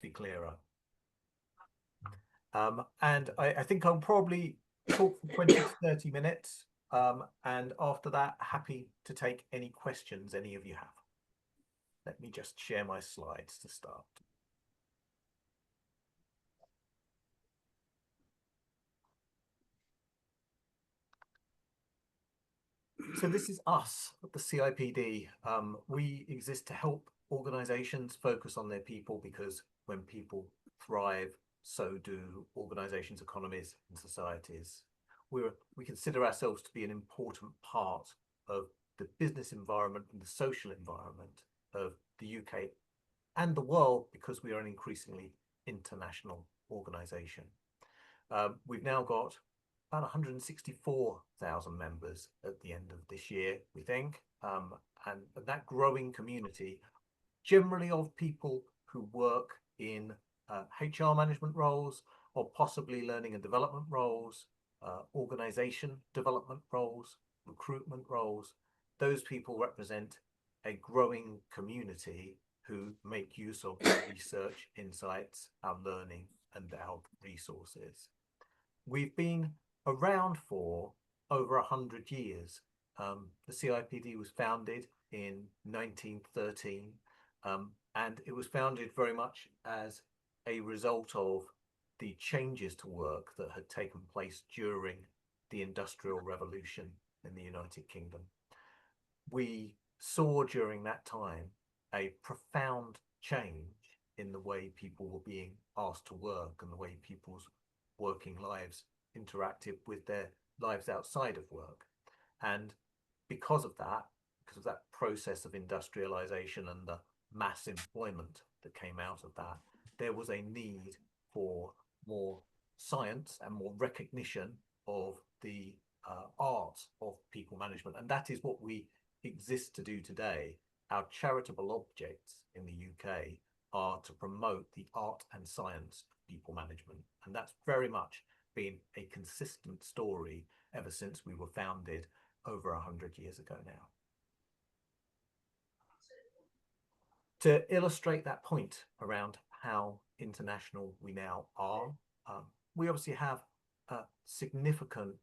be clearer. And I think I'll probably talk for 20 to 30 minutes. And after that, happy to take any questions any of you have. Let me just share my slides to start. So this is us at the CIPD. We exist to help organizations focus on their people, because when people thrive, so do organizations, economies, and societies. We consider ourselves to be an important part of the business environment and the social environment of the UK and the world, because we are an increasingly international organization. We've now got about 164,000 members at the end of this year, we think, and that growing community, generally of people who work in HR management roles, or possibly learning and development roles, organization development roles, recruitment roles. Those people represent a growing community who make use of research, insights, our learning, and our resources. We've been around for over 100 years. The CIPD was founded in 1913, and it was founded very much as a result of the changes to work that had taken place during the Industrial Revolution in the United Kingdom. We saw during that time a profound change in the way people were being asked to work and the way people's working lives interacted with their lives outside of work. And because of that process of industrialization and the mass employment that came out of that, there was a need for more science and more recognition of the art of people management. And that is what we exist to do today. Our charitable objects in the UK are to promote the art and science of people management. And that's very much been a consistent story ever since we were founded over 100 years ago now. To illustrate that point around how international we now are, we obviously have a significant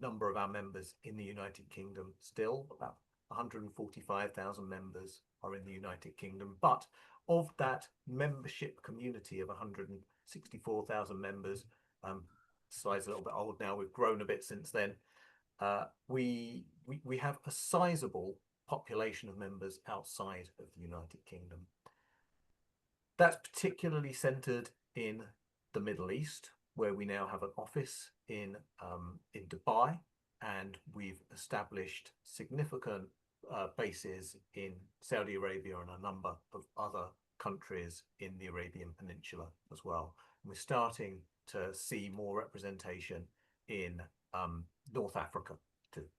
number of our members in the United Kingdom still. About 145,000 members are in the United Kingdom, but of that membership community of 164,000 members, slide's a little bit old now, we've grown a bit since then, we have a sizable population of members outside of the United Kingdom. That's particularly centered in the Middle East, where we now have an office in Dubai, and we've established significant bases in Saudi Arabia and a number of other countries in the Arabian Peninsula as well. And we're starting to see more representation in North Africa too.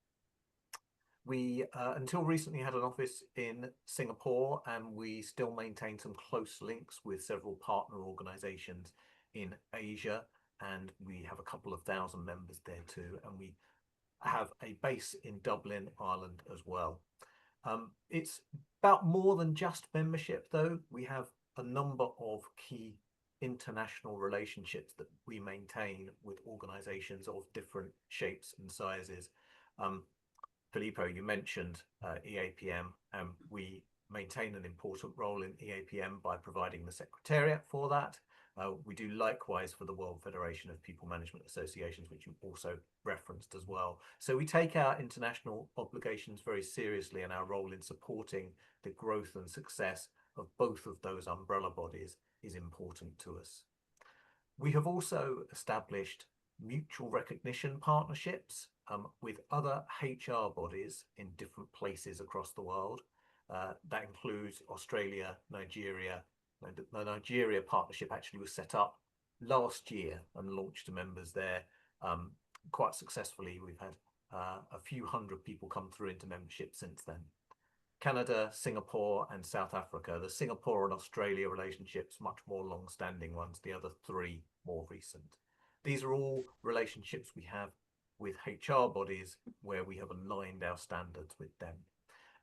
We, until recently, had an office in Singapore, and we still maintain some close links with several partner organizations in Asia, and we have a couple of thousand members there too, and we have a base in Dublin, Ireland as well. It's about more than just membership though. We have a number of key international relationships that we maintain with organizations of different shapes and sizes. Filippo, you mentioned EAPM, and we maintain an important role in EAPM by providing the secretariat for that. We do likewise for the World Federation of People Management Associations, which you also referenced as well. So we take our international obligations very seriously, and our role in supporting the growth and success of both of those umbrella bodies is important to us. We have also established mutual recognition partnerships with other HR bodies in different places across the world. That includes Australia, Nigeria. The Nigeria partnership actually was set up last year and launched to members there quite successfully. We've had a few hundred people come through into membership since then. Canada, Singapore, and South Africa. The Singapore and Australia relationships, much more long-standing ones, the other three more recent. These are all relationships we have with HR bodies where we have aligned our standards with them.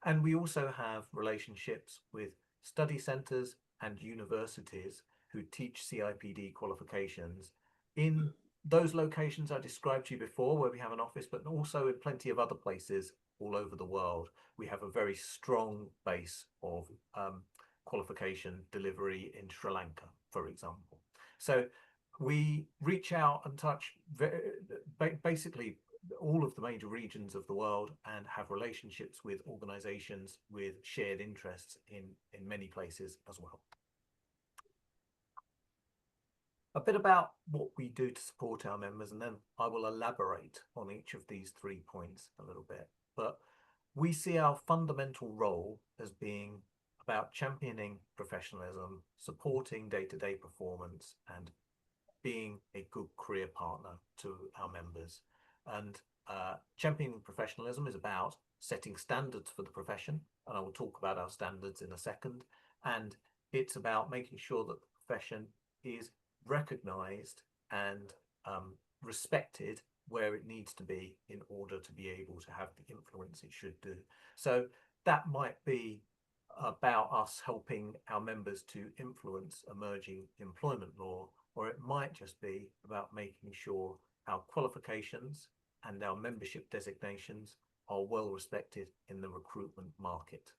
And we also have relationships with study centres and universities, who teach CIPD qualifications in those locations I described to you before, where we have an office, but also in plenty of other places all over the world. We have a very strong base of qualification delivery in Sri Lanka, for example. So we reach out and touch basically all of the major regions of the world and have relationships with organizations with shared interests in many places as well. A bit about what we do to support our members, and then I will elaborate on each of these 3 points a little bit. But we see our fundamental role as being about championing professionalism, supporting day-to-day performance, and being a good career partner to our members. And championing professionalism is about setting standards for the profession, and I will talk about our standards in a second. And it's about making sure that the profession is recognized and respected where it needs to be in order to be able to have the influence it should do. So that might be about us helping our members to influence emerging employment law, or it might just be about making sure our qualifications and our membership designations are well respected in the recruitment market.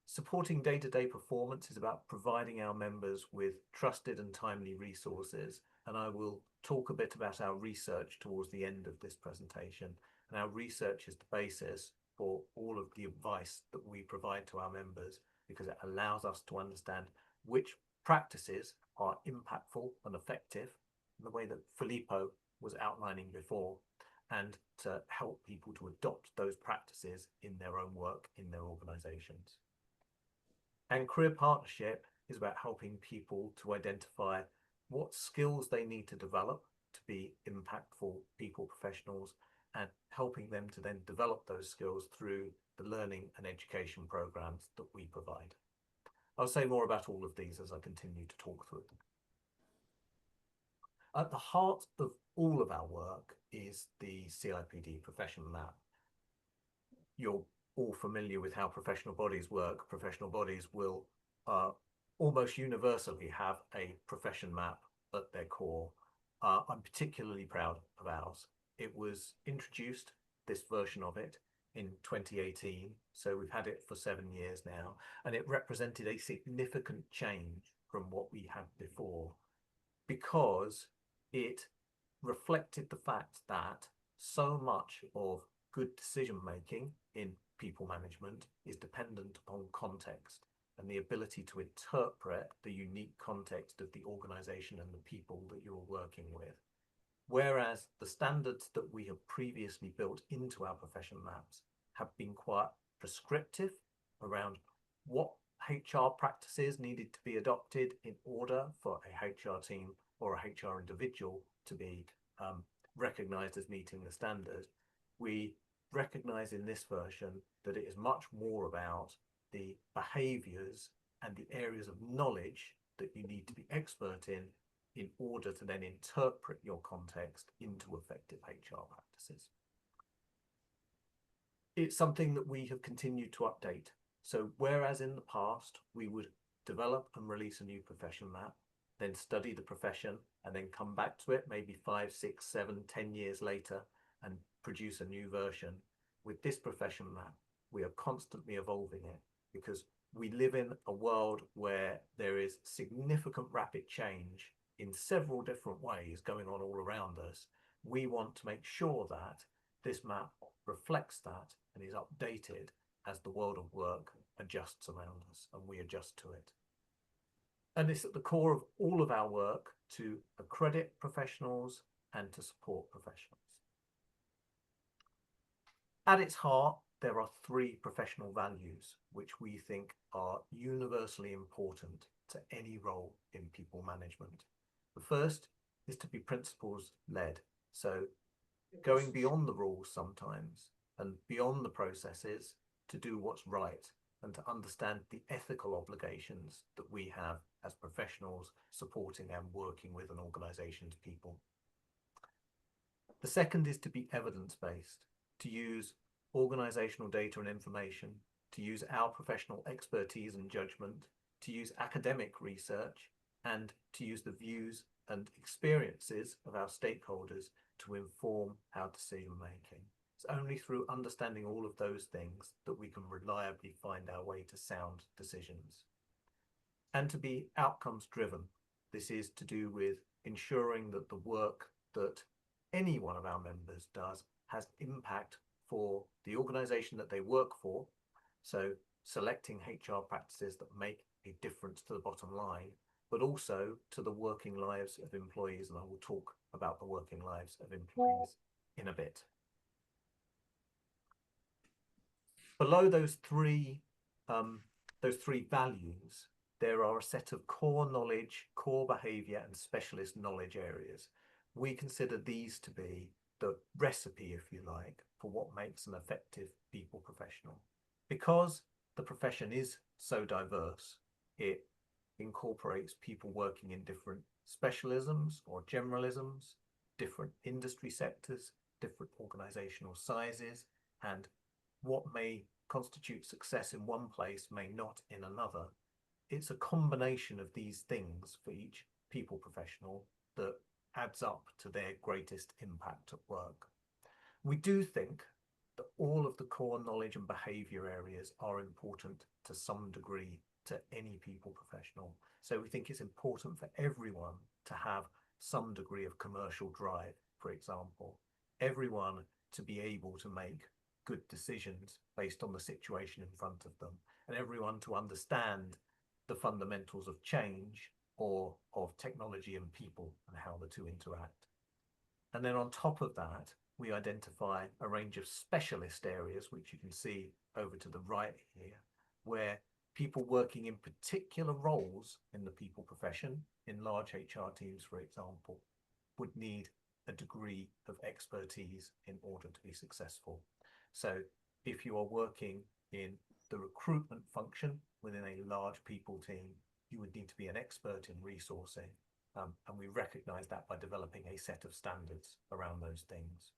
Supporting day-to-day performance is about providing our members with trusted and timely resources, and I will talk a bit about our research towards the end of this presentation. And our research is the basis for all of the advice that we provide to our members, because it allows us to understand which practices are impactful and effective in the way that Filippo was outlining before, and to help people to adopt those practices in their own work in their organizations. And career partnership is about helping people to identify what skills they need to develop to be impactful people professionals, and helping them to then develop those skills through the learning and education programs that we provide. I'll say more about all of these as I continue to talk through them. At the heart of all of our work is the CIPD professional map. You're all familiar with how professional bodies work. Professional bodies will almost universally have a profession map at their core. I'm particularly proud of ours. It was introduced, this version of it, in 2018, so we've had it for 7 years now, and it represented a significant change from what we had before, because it reflected the fact that so much of good decision making in people management is dependent upon context and the ability to interpret the unique context of the organization and the people that you're working with. Whereas the standards that we have previously built into our profession maps have been quite prescriptive around what HR practices needed to be adopted in order for a HR team or a HR individual to be recognized as meeting the standard. We recognize in this version that it is much more about the behaviors and the areas of knowledge that you need to be expert in order to then interpret your context into effective HR practices. It's something that we have continued to update. So whereas in the past we would develop and release a new profession map, then study the profession, and then come back to it maybe 5, 6, 7, 10 years later and produce a new version, with this profession map, we are constantly evolving it, because we live in a world where there is significant rapid change in several different ways going on all around us. We want to make sure that this map reflects that and is updated as the world of work adjusts around us and we adjust to it. And it's at the core of all of our work to accredit professionals and to support professionals. At its heart, there are 3 professional values which we think are universally important to any role in people management. The first is to be principles-led, so going beyond the rules sometimes and beyond the processes to do what's right and to understand the ethical obligations that we have as professionals supporting and working with an organization's people. The second is to be evidence-based, to use organizational data and information, to use our professional expertise and judgment to use academic research, and to use the views and experiences of our stakeholders to inform our decision making. It's only through understanding all of those things that we can reliably find our way to sound decisions. And to be outcomes driven, this is to do with ensuring that the work that any one of our members does has impact for the organization that they work for. So selecting HR practices that make a difference to the bottom line, but also to the working lives of employees. And I will talk about the working lives of employees in a bit. Below those three values, there are a set of core knowledge, core behavior, and specialist knowledge areas. We consider these to be the recipe, if you like, for what makes an effective people professional. Because the profession is so diverse, it incorporates people working in different specialisms or generalisms, different industry sectors, different organizational sizes, and what may constitute success in one place may not in another. It's a combination of these things for each people professional that adds up to their greatest impact at work. We do think that all of the core knowledge and behavior areas are important to some degree to any people professional. So we think it's important for everyone to have some degree of commercial drive, for example, everyone to be able to make good decisions based on the situation in front of them, and everyone to understand the fundamentals of change or of technology and people and how the two interact. And then on top of that, we identify a range of specialist areas, which you can see over to the right here, where people working in particular roles in the people profession, in large HR teams, for example, would need a degree of expertise in order to be successful. So if you are working in the recruitment function within a large people team, you would need to be an expert in resourcing. And we recognize that by developing a set of standards around those things.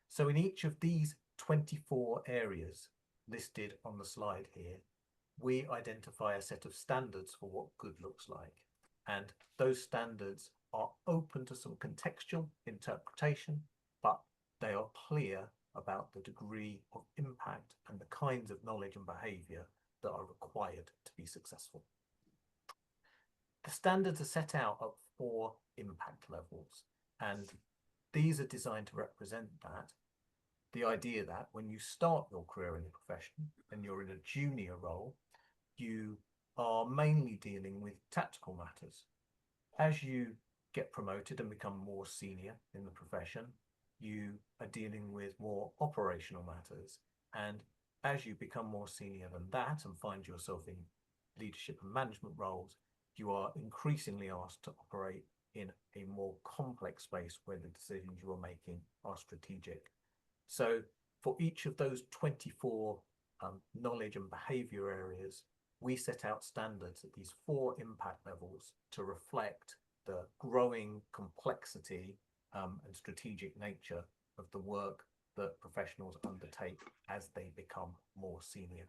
So in each of these 24 areas listed on the slide here, we identify a set of standards for what good looks like. And those standards are open to some contextual interpretation, but they are clear about the degree of impact and the kinds of knowledge and behavior that are required to be successful. The standards are set out at 4 impact levels, and these are designed to represent that. The idea that when you start your career in the profession and you're in a junior role, you are mainly dealing with tactical matters. As you get promoted and become more senior in the profession, you are dealing with more operational matters. And as you become more senior than that and find yourself in leadership and management roles, you are increasingly asked to operate in a more complex space where the decisions you are making are strategic. So for each of those 24 knowledge and behavior areas, we set out standards at these 4 impact levels to reflect the growing complexity and strategic nature of the work that professionals undertake as they become more senior.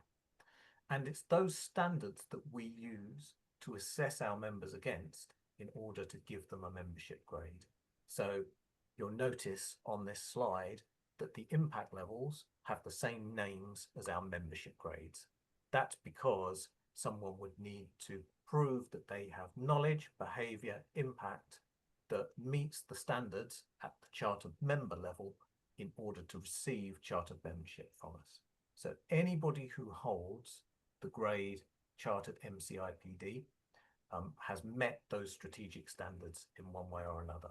And it's those standards that we use to assess our members against in order to give them a membership grade. So you'll notice on this slide that the impact levels have the same names as our membership grades. That's because someone would need to prove that they have knowledge, behavior, impact that meets the standards at the chartered member level in order to receive chartered membership from us. So anybody who holds the grade chartered MCIPD has met those strategic standards in one way or another.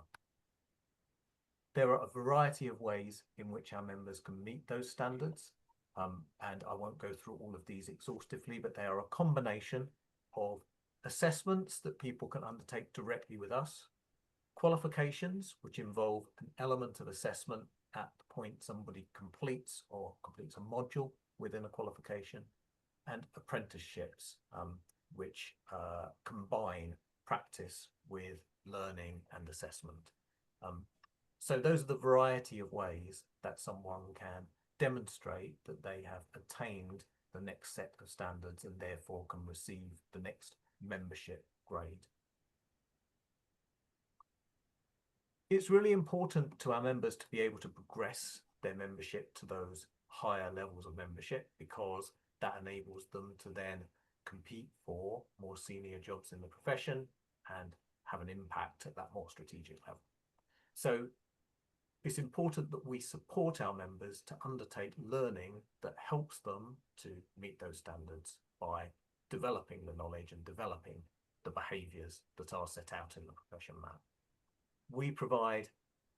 There are a variety of ways in which our members can meet those standards, and I won't go through all of these exhaustively, but they are a combination of assessments that people can undertake directly with us, qualifications, which involve an element of assessment at the point somebody completes a module within a qualification, and apprenticeships, which combine practice with learning and assessment. So those are the variety of ways that someone can demonstrate that they have attained the next set of standards and therefore can receive the next membership grade. It's really important to our members to be able to progress their membership to those higher levels of membership, because that enables them to then compete for more senior jobs in the profession and have an impact at that more strategic level. So it's important that we support our members to undertake learning that helps them to meet those standards by developing the knowledge and developing the behaviours that are set out in the profession map. We provide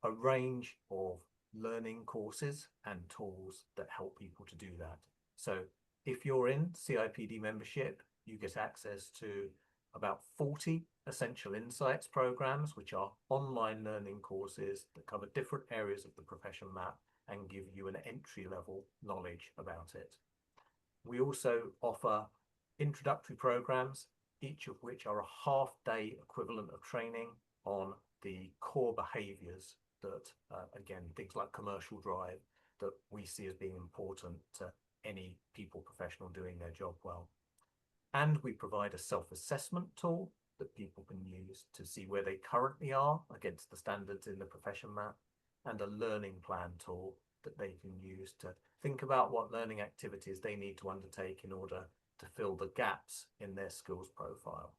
a range of learning courses and tools that help people to do that. So if you're in CIPD membership, you get access to about 40 Essential Insights programs, which are online learning courses that cover different areas of the profession map and give you an entry-level knowledge about it. We also offer introductory programs, each of which are a half-day equivalent of training on the core behaviours that, again, things like commercial drive, that we see as being important to any people professional doing their job well. And we provide a self-assessment tool that people can use to see where they currently are against the standards in the profession map, and a learning plan tool that they can use to think about what learning activities they need to undertake in order to fill the gaps in their skills profile.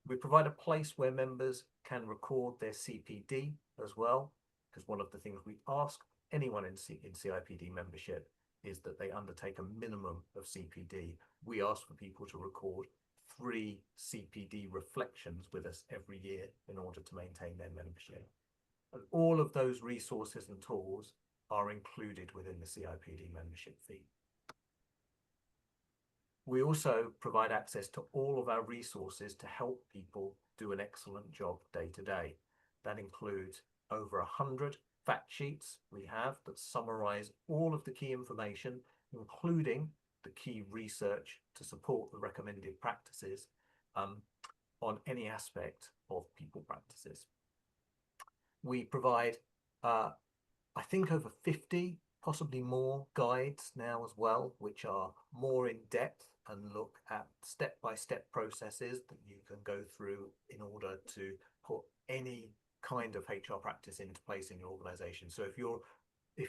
We provide a place where members can record their CPD as well, because one of the things we ask anyone in CIPD membership is that they undertake a minimum of CPD. We ask for people to record 3 CPD reflections with us every year in order to maintain their membership. And all of those resources and tools are included within the CIPD membership fee. We also provide access to all of our resources to help people do an excellent job day to day. That includes over 100 fact sheets we have that summarize all of the key information, including the key research to support the recommended practices on any aspect of people practices. We provide, I think, over 50, possibly more, guides now as well, which are more in depth and look at step-by-step processes that you can go through in order to put any kind of HR practice into place in your organization. So if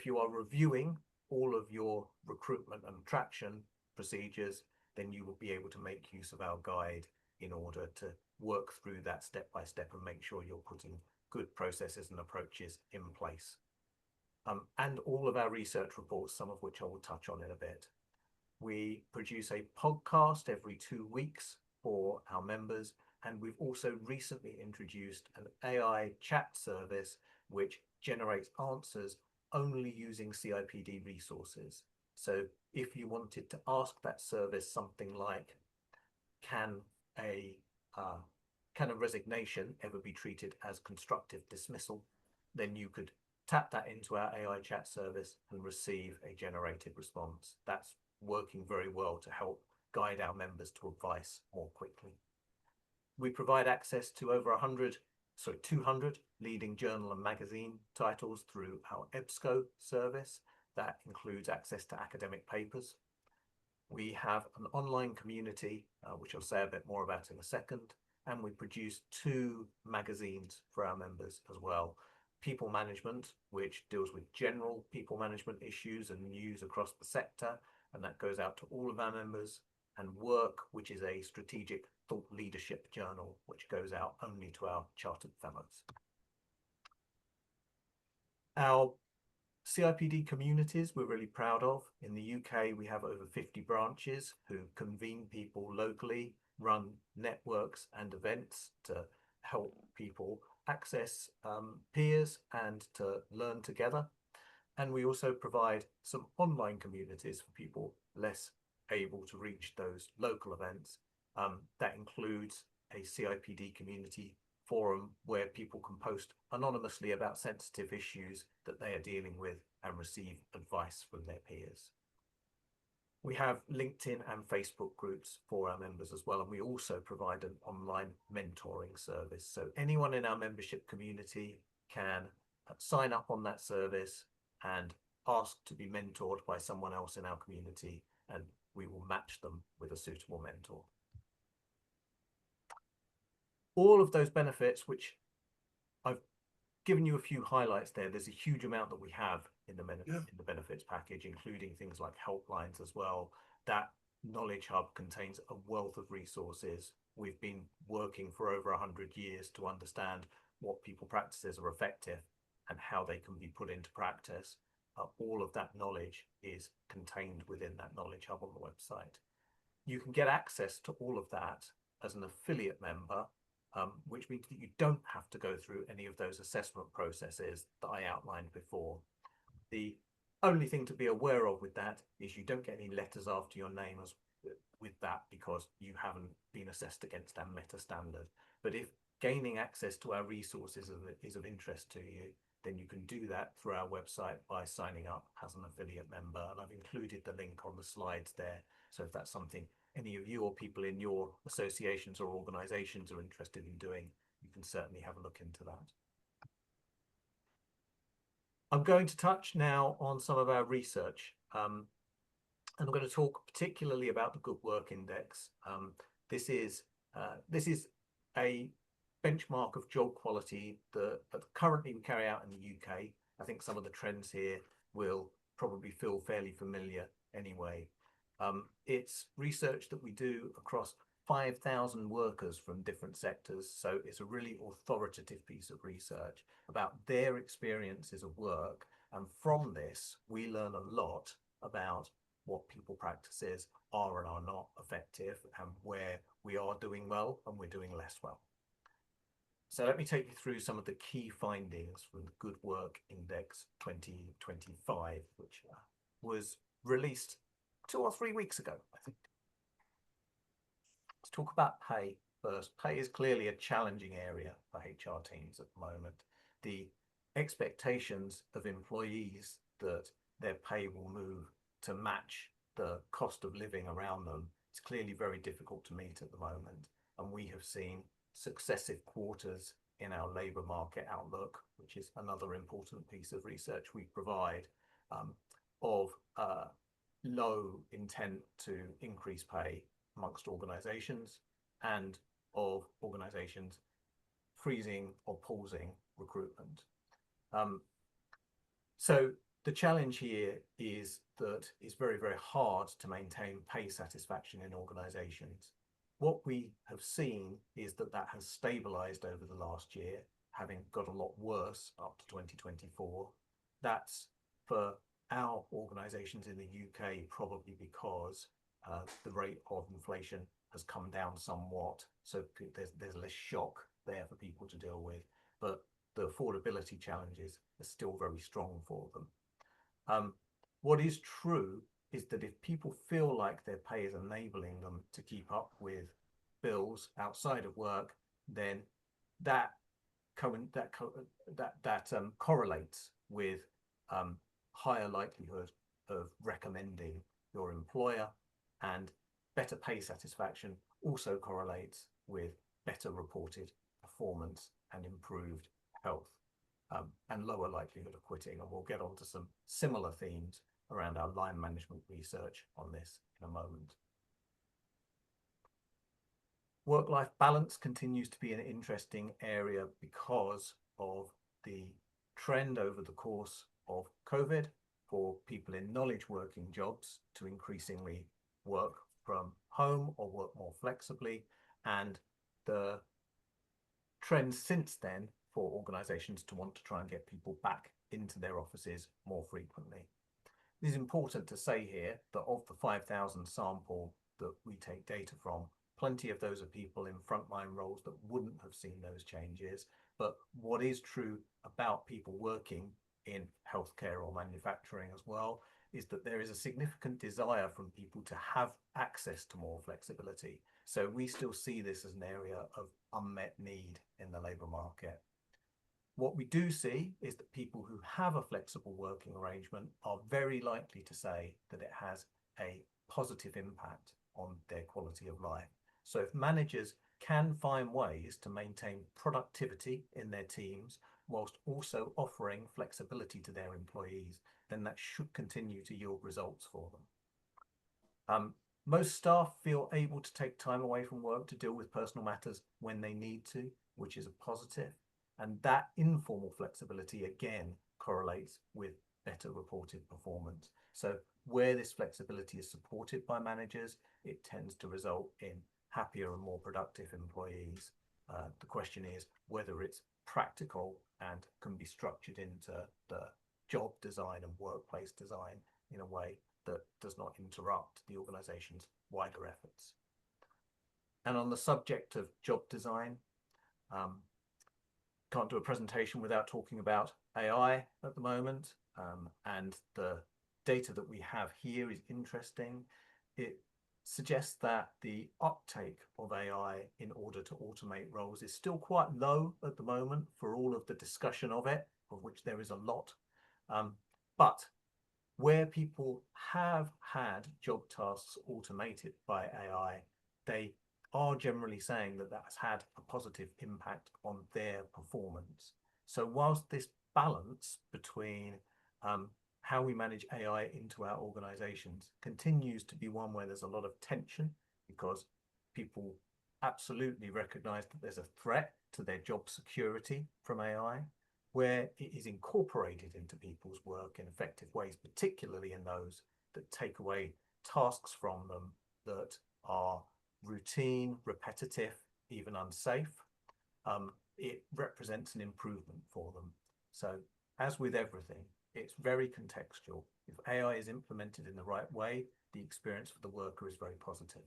you are reviewing all of your recruitment and attraction procedures, then you will be able to make use of our guide in order to work through that step by step and make sure you're putting good processes and approaches in place. And all of our research reports, some of which I will touch on in a bit. We produce a podcast every 2 weeks for our members, and we've also recently introduced an AI chat service which generates answers only using CIPD resources. So if you wanted to ask that service something like, can a resignation ever be treated as constructive dismissal, then you could tap that into our AI chat service and receive a generated response. That's working very well to help guide our members to advice more quickly. We provide access to over 200 leading journal and magazine titles through our EBSCO service. That includes access to academic papers. We have an online community, which I'll say a bit more about in a second, and we produce 2 magazines for our members as well. People Management, which deals with general people management issues and news across the sector, and that goes out to all of our members, and Work, which is a strategic thought leadership journal, which goes out only to our chartered fellows. Our CIPD communities we're really proud of. In the UK, we have over 50 branches who convene people locally, run networks and events to help people access peers and to learn together. And we also provide some online communities for people less able to reach those local events. That includes a CIPD community forum where people can post anonymously about sensitive issues that they are dealing with and receive advice from their peers. We have LinkedIn and Facebook groups for our members as well, and we also provide an online mentoring service. So anyone in our membership community can sign up on that service and ask to be mentored by someone else in our community, and we will match them with a suitable mentor. all of those benefits, which I've given you a few highlights there, there's a huge amount that we have in the benefits package, including things like helplines as well. That Knowledge Hub contains a wealth of resources. We've been working for over 100 years to understand what people practices are effective and how they can be put into practice. All of that knowledge is contained within that Knowledge Hub on the website. You can get access to all of that as an affiliate member, which means that you don't have to go through any of those assessment processes that I outlined before. The only thing to be aware of with that is you don't get any letters after your name with that, because you haven't been assessed against our meta standard. But if gaining access to our resources is of interest to you, then you can do that through our website by signing up as an affiliate member. And I've included the link on the slides there. So if that's something any of you or people in your associations or organizations are interested in doing, you can certainly have a look into that. I'm going to touch now on some of our research, and I'm going to talk particularly about the Good Work Index. This is a benchmark of job quality that currently we carry out in the UK. I think some of the trends here will probably feel fairly familiar anyway. It's research that we do across 5,000 workers from different sectors. So it's a really authoritative piece of research about their experiences of work. And from this, we learn a lot about what people practices are and are not effective, and where we are doing well and we're doing less well. So let me take you through some of the key findings from the Good Work Index 2025, which was released 2 or 3 weeks ago, I think. Let's talk about pay first. Pay is clearly a challenging area for HR teams at the moment. The expectations of employees that their pay will move to match the cost of living around them is clearly very difficult to meet at the moment. And we have seen successive quarters in our labour market outlook, which is another important piece of research we provide, of low intent to increase pay amongst organisations, and of organisations freezing or pausing recruitment. So the challenge here is that it's very, very hard to maintain pay satisfaction in organisations. What we have seen is that that has stabilised over the last year, having got a lot worse up to 2024. That's for our organisations in the UK, probably because the rate of inflation has come down somewhat. So there's less shock there for people to deal with, but the affordability challenges are still very strong for them. What is true is that if people feel like their pay is enabling them to keep up with bills outside of work, then that correlates with higher likelihood of recommending your employer, and better pay satisfaction also correlates with better reported performance and improved health, and lower likelihood of quitting. And we'll get on to some similar themes around our line management research on this in a moment. Work-life balance continues to be an interesting area because of the trend over the course of COVID for people in knowledge working jobs to increasingly work from home or work more flexibly, and the trend since then for organisations to want to try and get people back into their offices more frequently. It is important to say here that of the 5,000 sample that we take data from, plenty of those are people in frontline roles that wouldn't have seen those changes. But what is true about people working in healthcare or manufacturing as well is that there is a significant desire from people to have access to more flexibility. So we still see this as an area of unmet need in the labour market. What we do see is that people who have a flexible working arrangement are very likely to say that it has a positive impact on their quality of life. So if managers can find ways to maintain productivity in their teams whilst also offering flexibility to their employees, then that should continue to yield results for them. Most staff feel able to take time away from work to deal with personal matters when they need to, which is a positive. And that informal flexibility again correlates with better reported performance. So where this flexibility is supported by managers, it tends to result in happier and more productive employees. The question is whether it's practical and can be structured into the job design and workplace design in a way that does not interrupt the organization's wider efforts. And on the subject of job design, can't do a presentation without talking about AI at the moment. And the data that we have here is interesting. It suggests that the uptake of AI in order to automate roles is still quite low at the moment for all of the discussion of it, of which there is a lot. But where people have had job tasks automated by AI, they are generally saying that that has had a positive impact on their performance. So whilst this balance between how we manage AI into our organizations continues to be one where there's a lot of tension, because people absolutely recognize that there's a threat to their job security from AI, where it is incorporated into people's work in effective ways, particularly in those that take away tasks from them that are routine, repetitive, even unsafe, it represents an improvement for them. So as with everything, it's very contextual. If AI is implemented in the right way, the experience for the worker is very positive.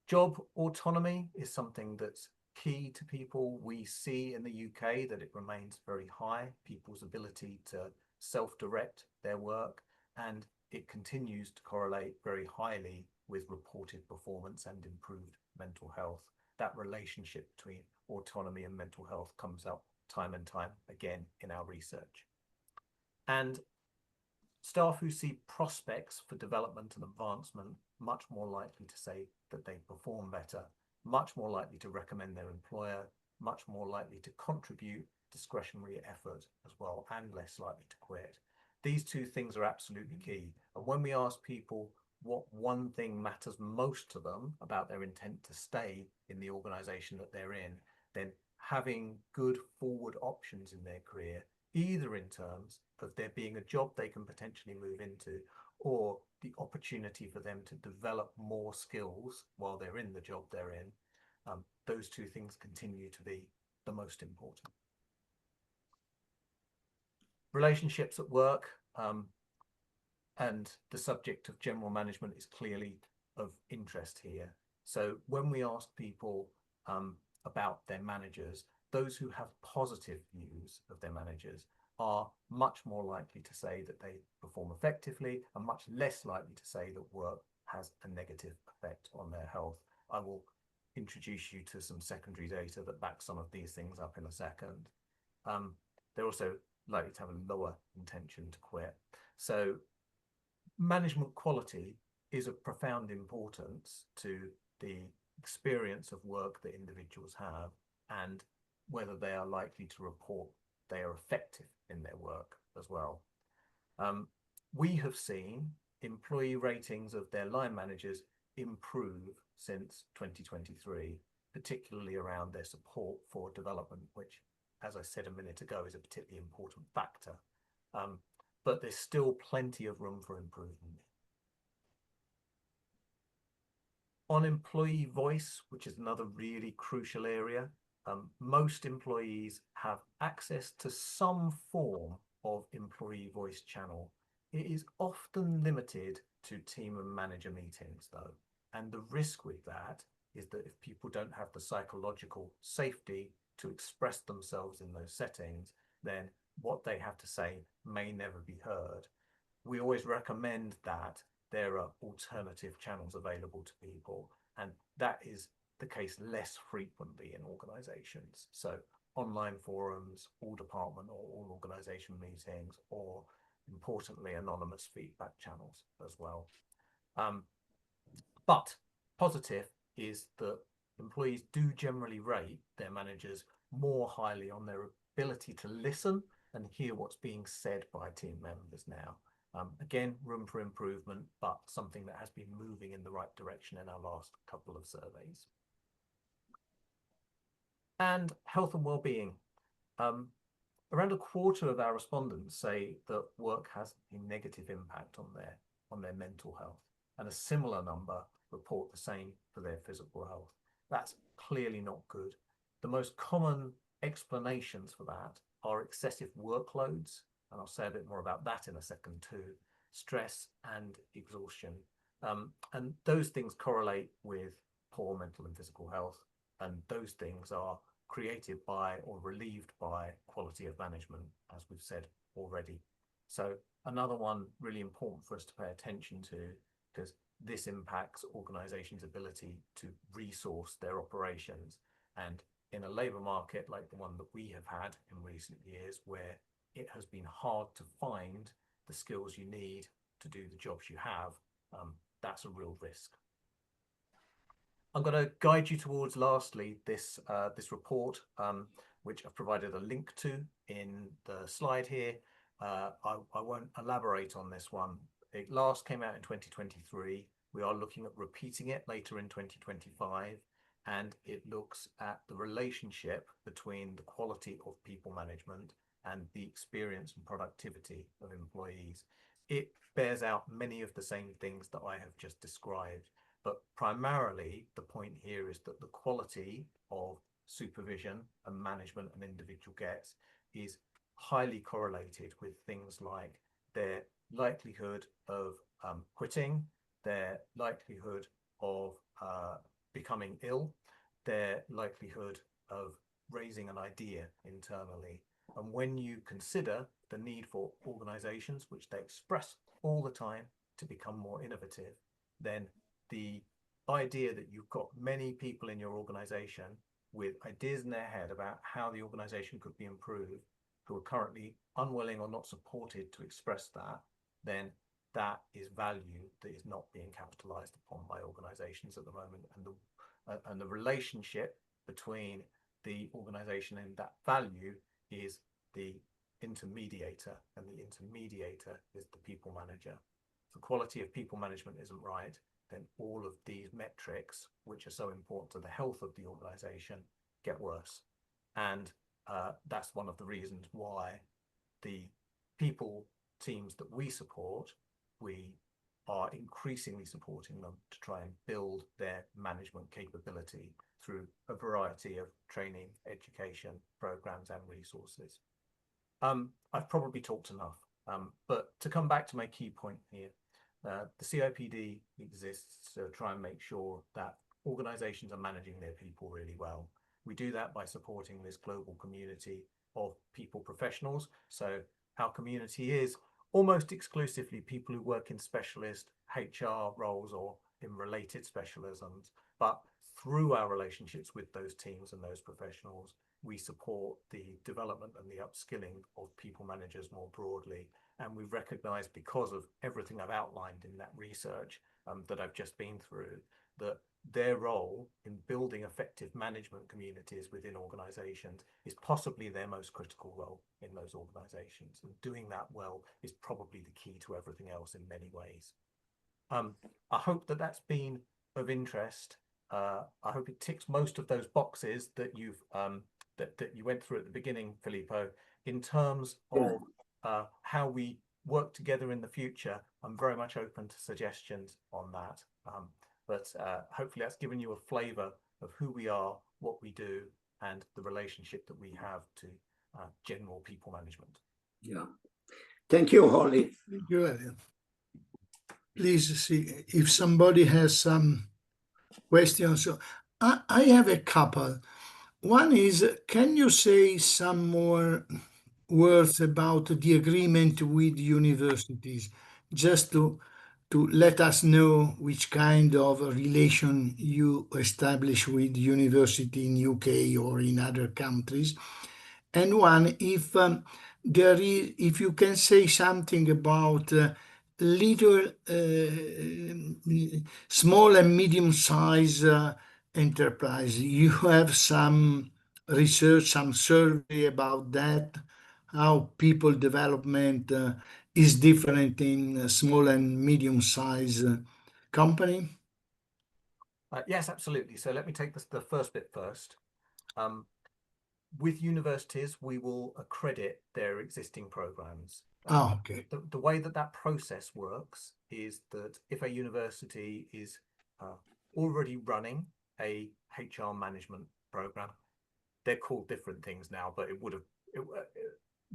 Job autonomy is something that's key to people. We see in the UK that it remains very high, people's ability to self-direct their work, and it continues to correlate very highly with reported performance and improved mental health. That relationship between autonomy and mental health comes up time and time again in our research. And staff who see prospects for development and advancement much more likely to say that they perform better, much more likely to recommend their employer, much more likely to contribute discretionary effort as well, and less likely to quit. These two things are absolutely key. And when we ask people what one thing matters most to them about their intent to stay in the organization that they're in, then having good forward options in their career, either in terms of there being a job they can potentially move into, or the opportunity for them to develop more skills while they're in the job they're in, those two things continue to be the most important. Relationships at work, and the subject of general management is clearly of interest here. So when we ask people about their managers, those who have positive views of their managers are much more likely to say that they perform effectively and much less likely to say that work has a negative effect on their health. I will introduce you to some secondary data that backs some of these things up in a second. They're also likely to have a lower intention to quit. So management quality is of profound importance to the experience of work that individuals have and whether they are likely to report they are effective in their work as well. We have seen employee ratings of their line managers improve since 2023, particularly around their support for development, which, as I said a minute ago, is a particularly important factor. But there's still plenty of room for improvement. On employee voice, which is another really crucial area, most employees have access to some form of employee voice channel. It is often limited to team and manager meetings though. And the risk with that is that if people don't have the psychological safety to express themselves in those settings, then what they have to say may never be heard. We always recommend that there are alternative channels available to people, and that is the case less frequently in organizations. So online forums, all department or all organization meetings, or importantly, anonymous feedback channels as well. But positive is that employees do generally rate their managers more highly on their ability to listen and hear what's being said by team members now. Again, room for improvement, but something that has been moving in the right direction in our last couple of surveys. And health and well-being. Around a quarter of our respondents say that work has a negative impact on their mental health, and a similar number report the same for their physical health. That's clearly not good. The most common explanations for that are excessive workloads, and I'll say a bit more about that in a second too, stress and exhaustion. And those things correlate with poor mental and physical health, and those things are created by or relieved by quality of management, as we've said already. So another one really important for us to pay attention to, because this impacts organizations' ability to resource their operations. And in a labor market like the one that we have had in recent years, where it has been hard to find the skills you need to do the jobs you have, that's a real risk. I'm going to guide you towards, lastly, this report, which I've provided a link to in the slide here. I won't elaborate on this one. It last came out in 2023. We are looking at repeating it later in 2025, and it looks at the relationship between the quality of people management and the experience and productivity of employees. It bears out many of the same things that I have just described. But primarily, the point here is that the quality of supervision and management an individual gets is highly correlated with things like their likelihood of quitting, their likelihood of becoming ill, their likelihood of raising an idea internally. And when you consider the need for organizations, which they express all the time, to become more innovative, then the idea that you've got many people in your organization with ideas in their head about how the organization could be improved, who are currently unwilling or not supported to express that, then that is value that is not being capitalized upon by organizations at the moment. And the relationship between the organization and that value is the intermediator, and the intermediator is the people manager. If the quality of people management isn't right, then all of these metrics, which are so important to the health of the organization, get worse. And that's one of the reasons why the people teams that we support, we are increasingly supporting them to try and build their management capability through a variety of training, education programs and resources. I've probably talked enough, but to come back to my key point here, the CIPD exists to try and make sure that organizations are managing their people really well. We do that by supporting this global community of people professionals. So our community is almost exclusively people who work in specialist HR roles or in related specialisms. But through our relationships with those teams and those professionals, we support the development and the upskilling of people managers more broadly. And we've recognized, because of everything I've outlined in that research that I've just been through, that their role in building effective management communities within organizations is possibly their most critical role in those organizations. And doing that well is probably the key to everything else in many ways. I hope that that's been of interest. I hope it ticks most of those boxes that you've that you went through at the beginning, Filippo. In terms of how we work together in the future, I'm very much open to suggestions on that. But hopefully that's given you a flavour of who we are, what we do, and the relationship that we have to general people management. Yeah. Thank you, Holly. Thank you, Elliot. Please see if somebody has some questions. So I have a couple. One is, can you say some more words about the agreement with universities, just to let us know which kind of relation you establish with university in UK or in other countries? And one, if if you can say something about little small and medium size enterprise. You have some research, some survey about that, how people development is different in a small and medium-sized company? Yes, absolutely. So let me take the first bit first. With universities, we will accredit their existing programs. Okay. The way that process works is that if a university is already running a HR management program, they're called different things now, but it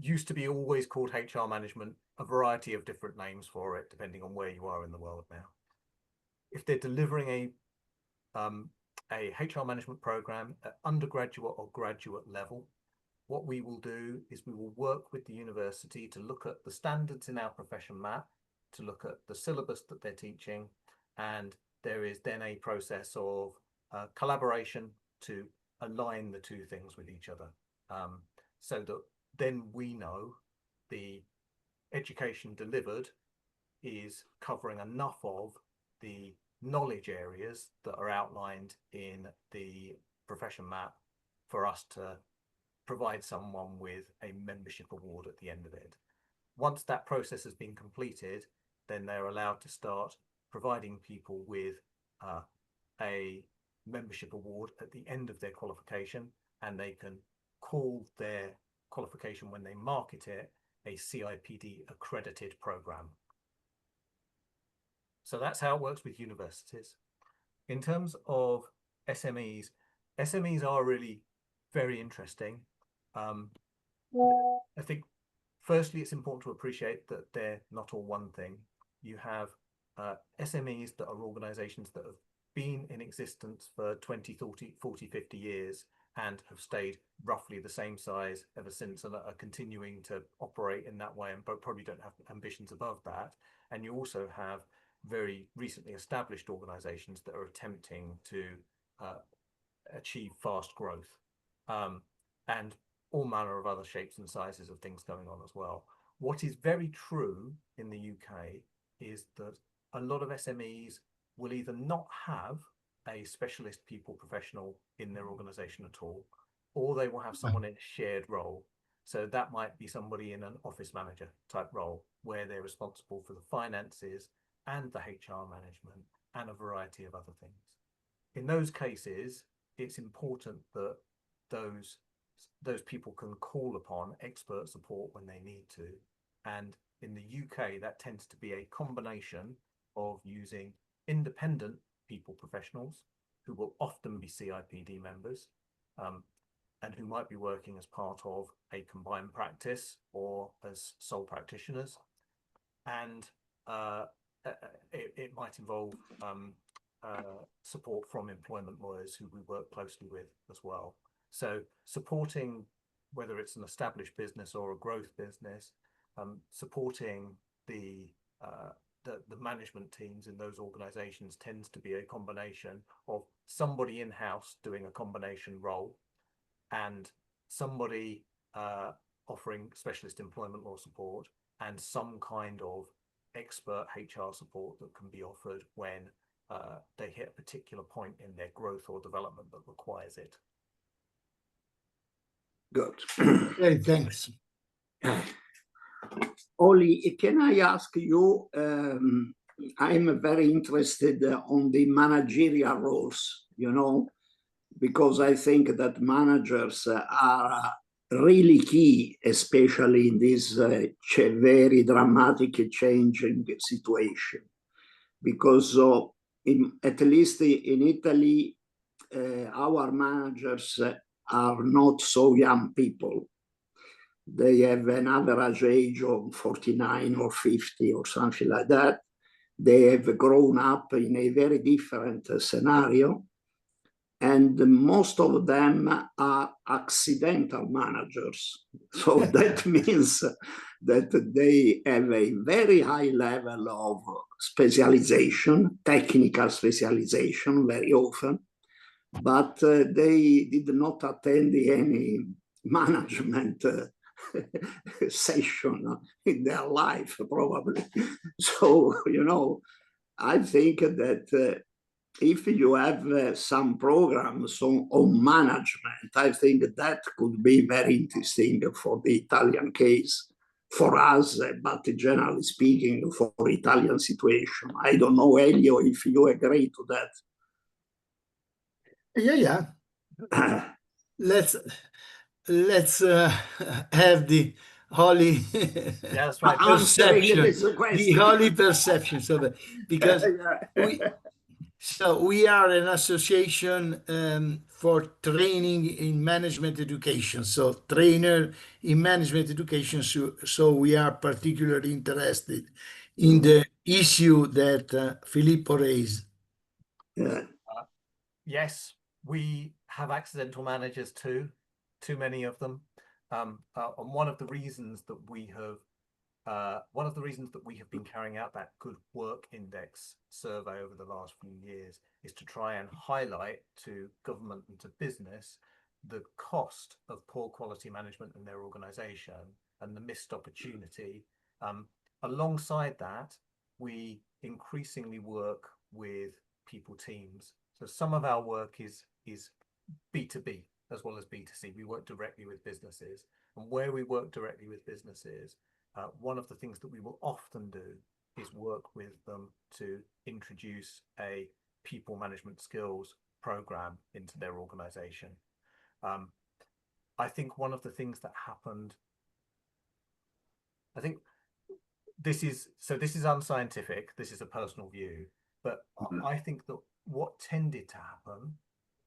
used to be always called HR management, a variety of different names for it, depending on where you are in the world now. If they're delivering a HR management program at undergraduate or graduate level, what we will do is we will work with the university to look at the standards in our profession map, to look at the syllabus that they're teaching, and there is then a process of collaboration to align the two things with each other, so that then we know the education delivered is covering enough of the knowledge areas that are outlined in the profession map for us to provide someone with a membership award at the end of it. Once that process has been completed, then they're allowed to start providing people with a membership award at the end of their qualification, and they can call their qualification, when they market it, a CIPD accredited program. So that's how it works with universities. In terms of SMEs, SMEs are really very interesting. I think firstly, it's important to appreciate that they're not all one thing. You have SMEs that are organizations that have been in existence for 20, 40, 50 years and have stayed roughly the same size ever since, and are continuing to operate in that way, and probably don't have ambitions above that. And you also have very recently established organizations that are attempting to achieve fast growth, and all manner of other shapes and sizes of things going on as well. What is very true in the UK is that a lot of SMEs will either not have a specialist people professional in their organization at all, or they will have someone in a shared role. So that might be somebody in an office manager type role where they're responsible for the finances and the HR management and a variety of other things. In those cases, it's important that those people can call upon expert support when they need to. And in the UK, that tends to be a combination of using independent people professionals who will often be CIPD members, and who might be working as part of a combined practice or as sole practitioners. And it might involve support from employment lawyers who we work closely with as well. So supporting, whether it's an established business or a growth business, supporting the management teams in those organizations tends to be a combination of somebody in-house doing a combination role and somebody offering specialist employment law support and some kind of expert HR support that can be offered when they hit a particular point in their growth or development that requires it. Good. Okay, thanks. Oli, can I ask you, I'm very interested on the managerial roles, because I think that managers are really key, especially in this very dramatic changing situation. Because at least in Italy, our managers are not so young people. They have an average age of 49 or 50 or something like that. They have grown up in a very different scenario. And most of them are accidental managers. So that means that they have a very high level of specialization, technical specialization very often, but they did not attend any management session in their life, probably. So, I think that if you have some programs on management, I think that could be very interesting for the Italian case, for us, but generally speaking, for Italian situation. I don't know, Elio, if you agree to that. Yeah. Let's have the holy Yeah, that's right. perception, the holy question. perception. Because we are an association for training in management education. So trainer in management education. So we are particularly interested in the issue that Filippo raised. Yes, we have accidental managers too many of them. And one of the reasons that we have been carrying out that Good Work Index survey over the last few years is to try and highlight to government and to business the cost of poor quality management in their organization and the missed opportunity. Alongside that, we increasingly work with people teams. So some of our work is B2B as well as B2C. We work directly with businesses, and where we work directly with businesses, one of the things that we will often do is work with them to introduce a people management skills program into their organization. I think one of the things that happened, I think this is unscientific, this is a personal view, but I think that what tended to happen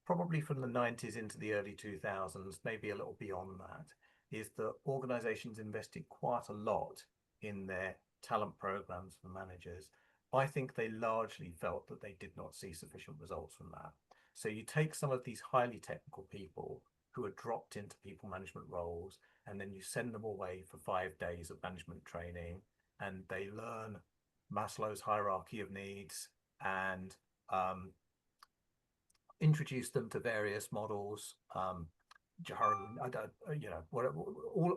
probably from the 90s into the early 2000s, maybe a little beyond that, is that organizations invested quite a lot in their talent programs for managers. I think they largely felt that they did not see sufficient results from that. So you take some of these highly technical people who are dropped into people management roles, and then you send them away for 5 days of management training, and they learn Maslow's hierarchy of needs and introduce them to various models, all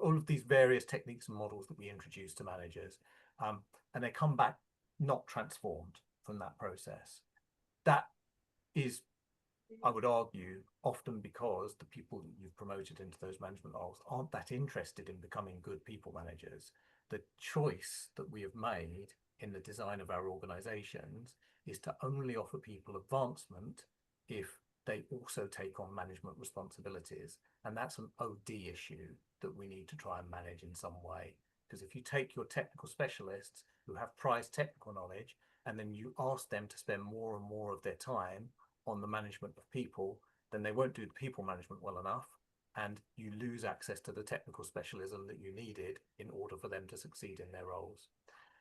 of these various techniques and models that we introduce to managers, and they come back not transformed from that process. That is, I would argue, often because the people that you've promoted into those management roles aren't that interested in becoming good people managers. The choice that we have made in the design of our organizations is to only offer people advancement if they also take on management responsibilities. And that's an OD issue that we need to try and manage in some way. Because if you take your technical specialists who have prized technical knowledge, and then you ask them to spend more and more of their time on the management of people, then they won't do the people management well enough, and you lose access to the technical specialism that you needed in order for them to succeed in their roles.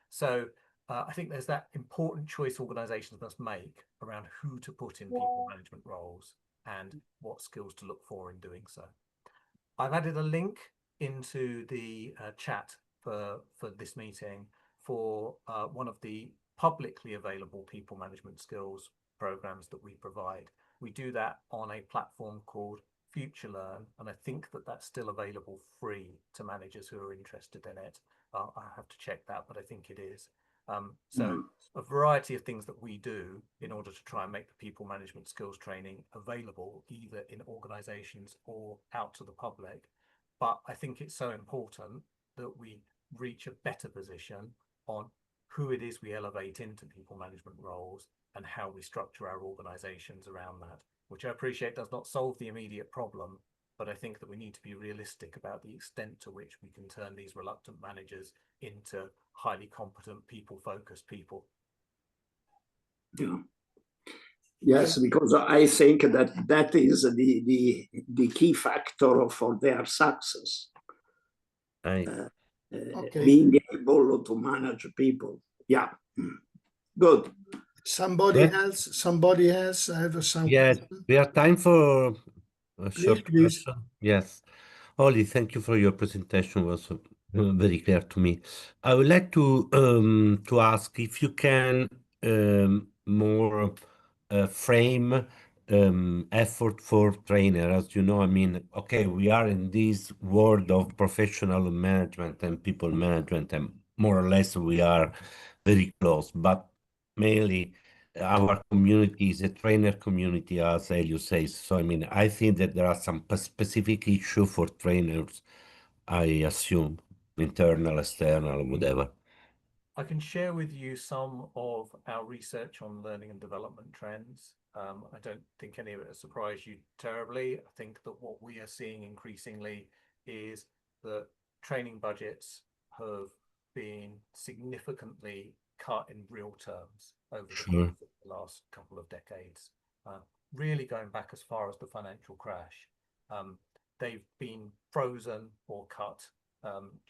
So I think there's that important choice organizations must make around who to put in people management roles and what skills to look for in doing so. I've added a link into the chat for this meeting for one of the publicly available people management skills programs that we provide. We do that on a platform called FutureLearn, and I think that that's still available free to managers who are interested in it. I have to check that, but I think it is. So a variety of things that we do in order to try and make the people management skills training available either in organizations or out to the public. But I think it's so important that we reach a better position on who it is we elevate into people management roles and how we structure our organizations around that, which I appreciate does not solve the immediate problem, but I think that we need to be realistic about the extent to which we can turn these reluctant managers into highly competent, people-focused people. Yeah. Yes, because I think that is the key factor for their success. Being able to manage people. Yeah. Good. Somebody else? I have some. Yes, we have time for a short Please. question. Yes. Oli, thank you for your presentation. It was very clear to me. I would like to ask if you can more frame effort for trainer. As you know, I mean, okay, we are in this world of professional management and people management, and more or less we are very close, but mainly our community is a trainer community, as Elio says. So, I mean, I think that there are some specific issue for trainers, I assume, internal, external, whatever. I can share with you some of our research on learning and development trends. I don't think any of it will surprise you terribly. I think that what we are seeing increasingly is that training budgets have been significantly cut in real terms over the Sure. course of the last couple of decades, really going back as far as the financial crash. They've been frozen or cut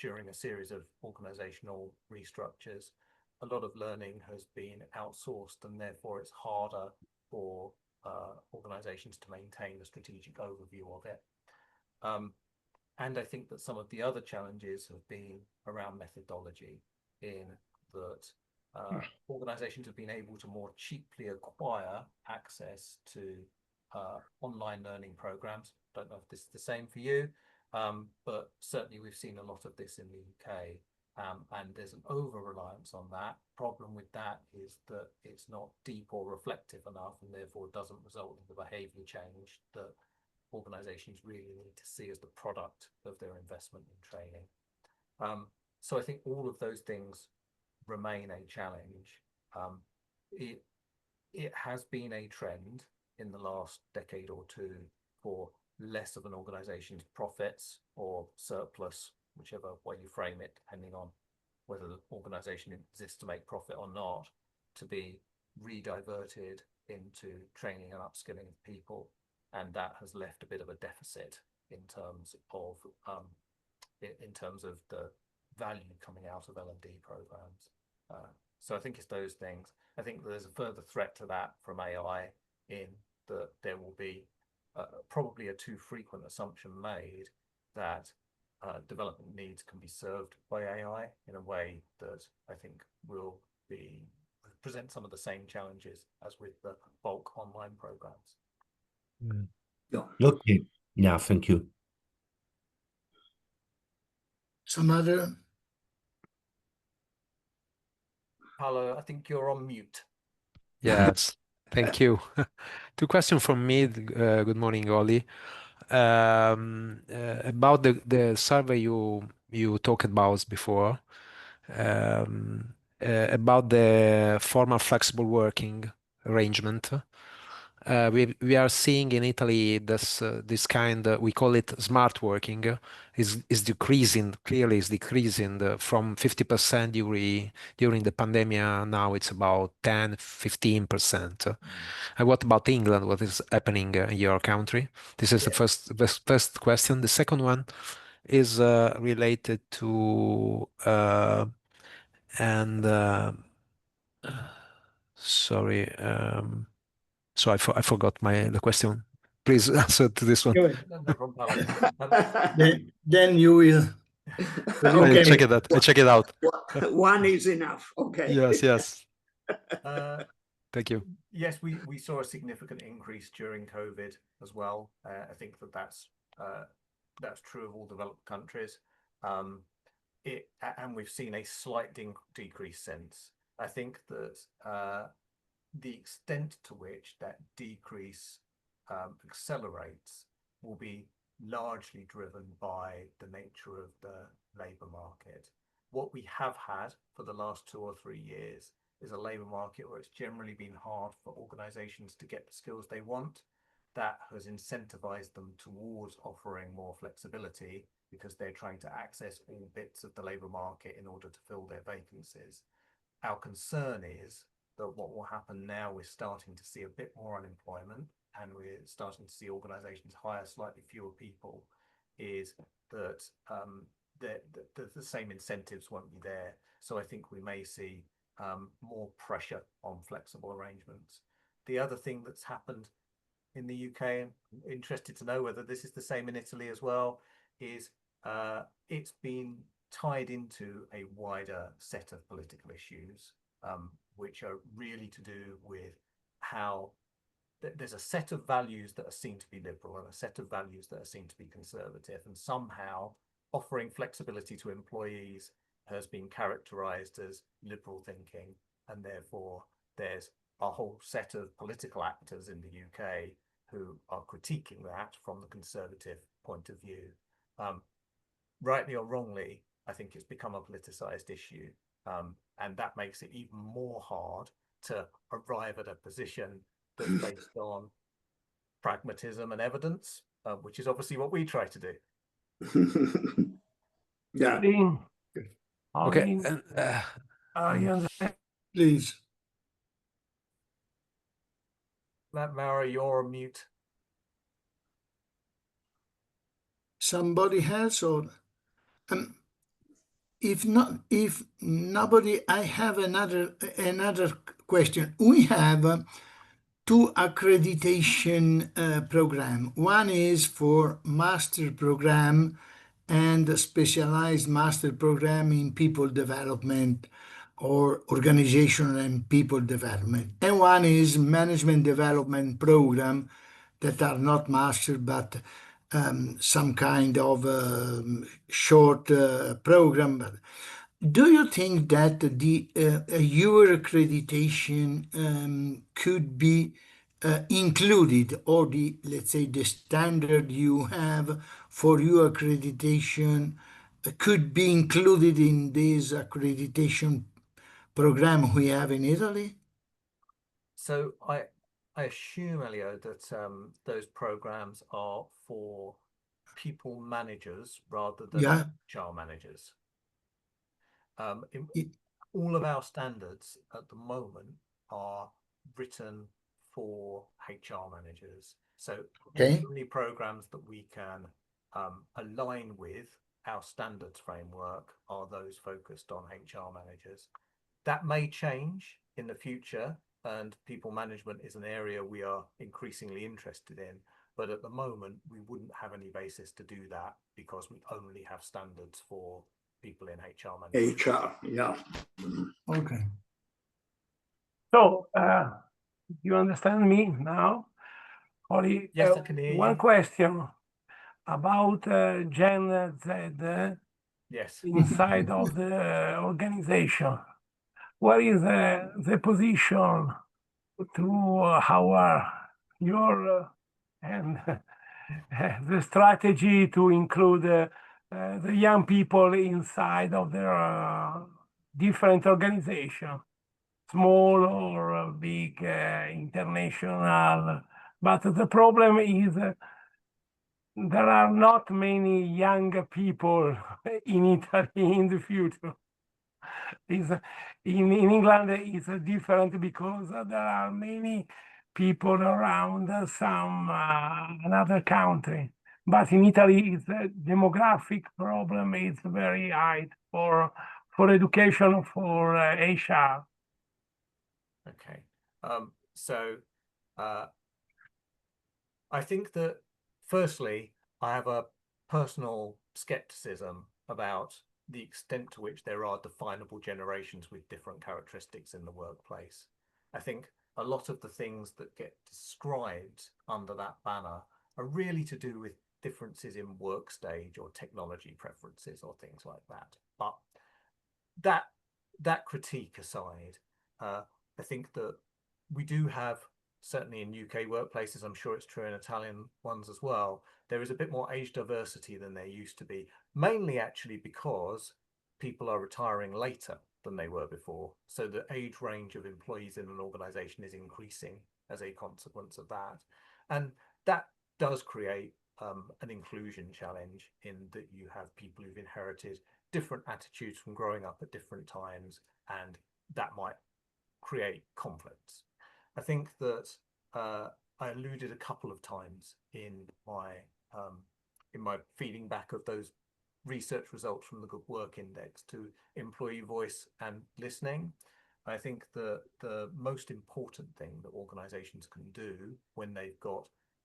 during a series of organizational restructures. A lot of learning has been outsourced, and therefore it's harder for organizations to maintain a strategic overview of it. And I think that some of the other challenges have been around methodology, in that organizations have been able to more cheaply acquire access to online learning programs. Don't know if this is the same for you, but certainly we've seen a lot of this in the UK, and there's an over-reliance on that. Problem with that is that it's not deep or reflective enough, and therefore doesn't result in the behavior change that organizations really need to see as the product of their investment in training. So I think all of those things remain a challenge. It has been a trend in the last decade or two for less of an organization's profits or surplus, whichever way you frame it, depending on whether the organization exists to make profit or not, to be rediverted into training and upskilling of people. And that has left a bit of a deficit in terms of the value coming out of L&D programs. So I think it's those things. I think there's a further threat to that from AI, in that there will be probably a too frequent assumption made that development needs can be served by AI in a way that I think will present some of the same challenges as with the bulk online programs. Yeah. Okay. Yeah, thank you. Some other? Paolo, I think you're on mute. Yes, thank you. Two questions from me. Good morning, Oli. About the survey you talked about before, about the formal flexible working arrangement. We are seeing in Italy this kind, we call it smart working, is decreasing, clearly is decreasing from 50% during the pandemic. Now it's about 10-15%. And what about England? What is happening in your country? This is the first question. The second one is related to sorry. So I forgot the question. Please answer to this one. No problem, Paolo. Then you will. Okay. I check it out. One is enough. Okay. Yes. Thank you. Yes, we saw a significant increase during COVID as well. I think that's true of all developed countries. And we've seen a slight decrease since. I think that the extent to which that decrease accelerates will be largely driven by the nature of the labour market. What we have had for the last 2 or 3 years is a labour market where it's generally been hard for organisations to get the skills they want. That has incentivized them towards offering more flexibility, because they're trying to access all bits of the labour market in order to fill their vacancies. Our concern is that what will happen now, we're starting to see a bit more unemployment, and we're starting to see organisations hire slightly fewer people, is that the same incentives won't be there. So I think we may see more pressure on flexible arrangements. The other thing that's happened in the UK, and I'm interested to know whether this is the same in Italy as well, is it's been tied into a wider set of political issues, which are really to do with how there's a set of values that are seen to be liberal and a set of values that are seen to be conservative, and somehow offering flexibility to employees has been characterized as liberal thinking, and therefore there's a whole set of political actors in the UK who are critiquing that from the conservative point of view. Rightly or wrongly, I think it's become a politicized issue. And that makes it even more hard to arrive at a position that's based on pragmatism and evidence, which is obviously what we try to do. Yeah. Okay. Please. Mara, you're on mute. Somebody else, or if nobody, I have another question. We have two accreditation program. One is for master program and a specialized master program in people development or organizational and people development. And one is management development program that are not master, but some kind of short program. Do you think that the your accreditation could be included, or the, let's say, the standard you have for your accreditation could be included in this accreditation program we have in Italy? So I assume, Elio, that those programs are for people managers rather than Yeah. HR managers. All of our standards at the moment are written for HR managers. So the only programs that we can align with our standards framework are those focused on HR managers. That may change in the future, and people management is an area we are increasingly interested in. But at the moment, we wouldn't have any basis to do that because we only have standards for people in HR management. HR, yeah. Okay. So, you understand me now? Only Yes, I can hear one you. question about Gen Z Yes. inside of the organization. What is the position to your and the strategy to include the young people inside of their different organization, small or big, international? But the problem is there are not many young people in Italy in the future. In England, it's different because there are many people around some another country. But in Italy, it's a demographic problem. It's very high for education, for HR. Okay. So I think that firstly, I have a personal skepticism about the extent to which there are definable generations with different characteristics in the workplace. I think a lot of the things that get described under that banner are really to do with differences in work stage or technology preferences or things like that. But that critique aside, I think that we do have, certainly in UK workplaces, I'm sure it's true in Italian ones as well, there is a bit more age diversity than there used to be, mainly actually because people are retiring later than they were before. So the age range of employees in an organization is increasing as a consequence of that. And that does create an inclusion challenge in that you have people who've inherited different attitudes from growing up at different times, and that might create conflicts. I think that I alluded a couple of times in my feeding back of those research results from the Good Work Index to employee voice and listening. I think that the most important thing that organizations can do when they've got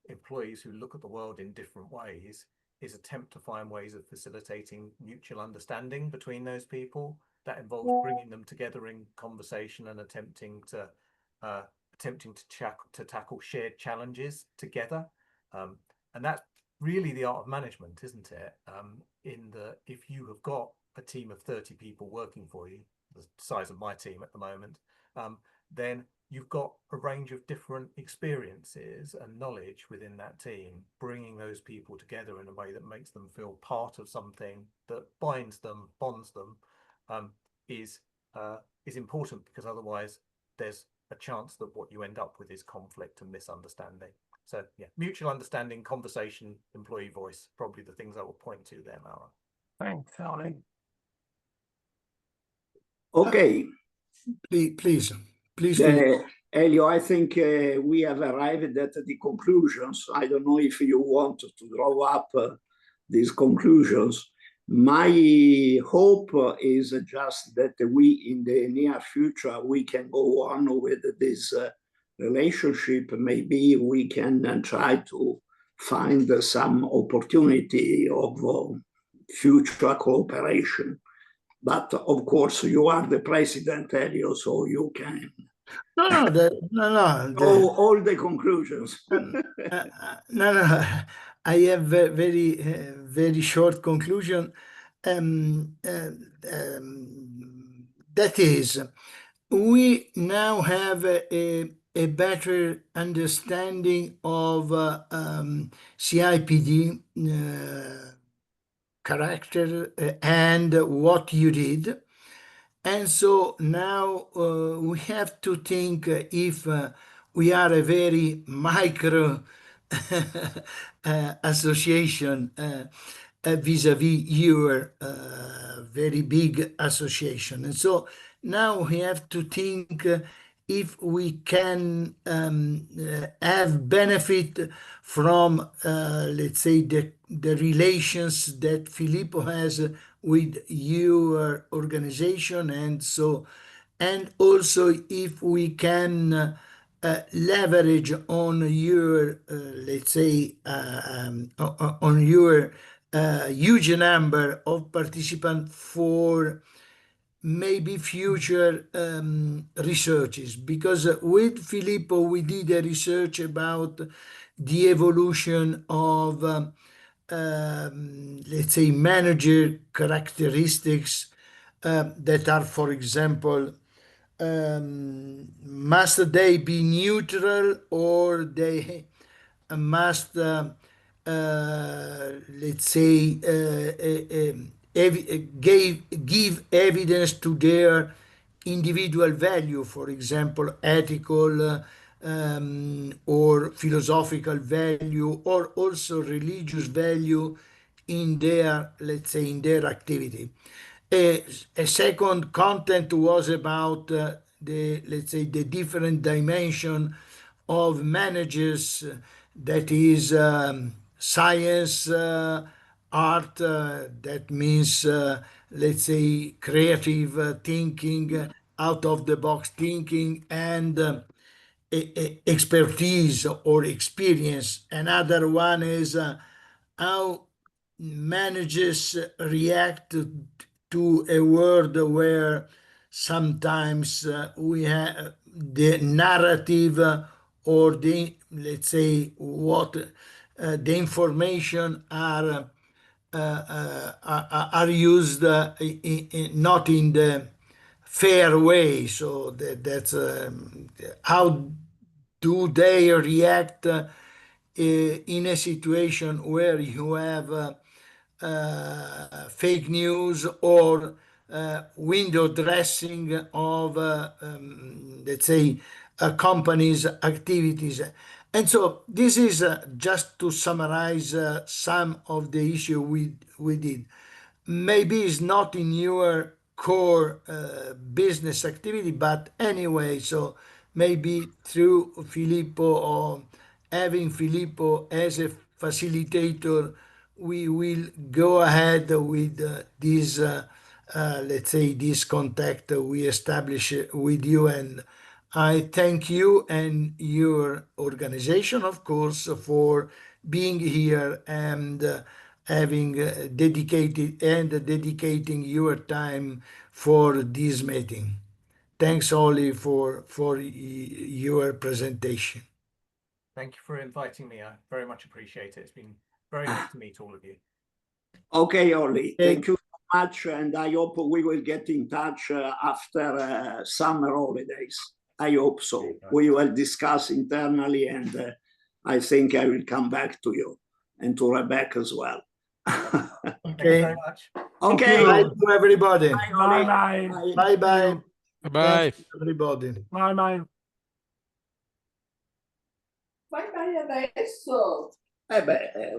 employees who look at the world in different ways is attempt to find ways of facilitating mutual understanding between those people. That involves bringing them together in conversation and attempting to tackle shared challenges together. And that's really the art of management, isn't it? In that if you have got a team of 30 people working for you, the size of my team at the moment, then you've got a range of different experiences and knowledge within that team. Bringing those people together in a way that makes them feel part of something that binds them, bonds them, is important, because otherwise there's a chance that what you end up with is conflict and misunderstanding. So yeah, mutual understanding, conversation, employee voice, probably the things I will point to there, Mauro. Thanks, Ollie. Okay. Please. Elio, I think we have arrived at the conclusions. I don't know if you want to draw up these conclusions. My hope is just that we, in the near future, we can go on with this relationship. Maybe we can try to find some opportunity of future cooperation. But of course, you are the president, Elio, so you can. All the conclusions. No. I have very short conclusion. That is, we now have a better understanding of CIPD character and what you did. And so now we have to think if we are a very micro association vis-a-vis your very big association. And so now we have to think if we can have benefit from, let's say, the relations that Filippo has with your organization, and so, and also if we can leverage on your, let's say, on your huge number of participants for maybe future researches, because with Filippo we did a research about the evolution of let's say manager characteristics that are, for example, must they be neutral, or they must let's say give evidence to their individual value, for example, ethical or philosophical value, or also religious value in their, let's say, in their activity. A second content was about the, let's say, the different dimension of managers, that is science, art, that means, let's say, creative thinking, out of the box thinking, and expertise or experience. Another one is how managers react to a world where sometimes we have the narrative or the, let's say, what the information are used not in the fair way. So that's how do they react in a situation where you have fake news or window dressing of, let's say, a company's activities. And so this is just to summarize some of the issue we did. Maybe it's not in your core business activity, but anyway, so maybe through Filippo, or having Filippo as a facilitator, we will go ahead with this, let's say, this contact we establish with you. And I thank you and your organization, of course, for being here and having dedicating your time for this meeting. Thanks, Oli, for your presentation. Thank you for inviting me. I very much appreciate it. It's been very good to meet all of you. Okay, Oli, thank you so much, and I hope we will get in touch after summer holidays. I hope so. We will discuss internally, and I think I will come back to you and to Rebecca as well. Thank you very much. Okay. Bye to everybody. Bye-bye. Bye bye. Bye. Thanks to everybody. Bye-bye. Vai adesso. Beh,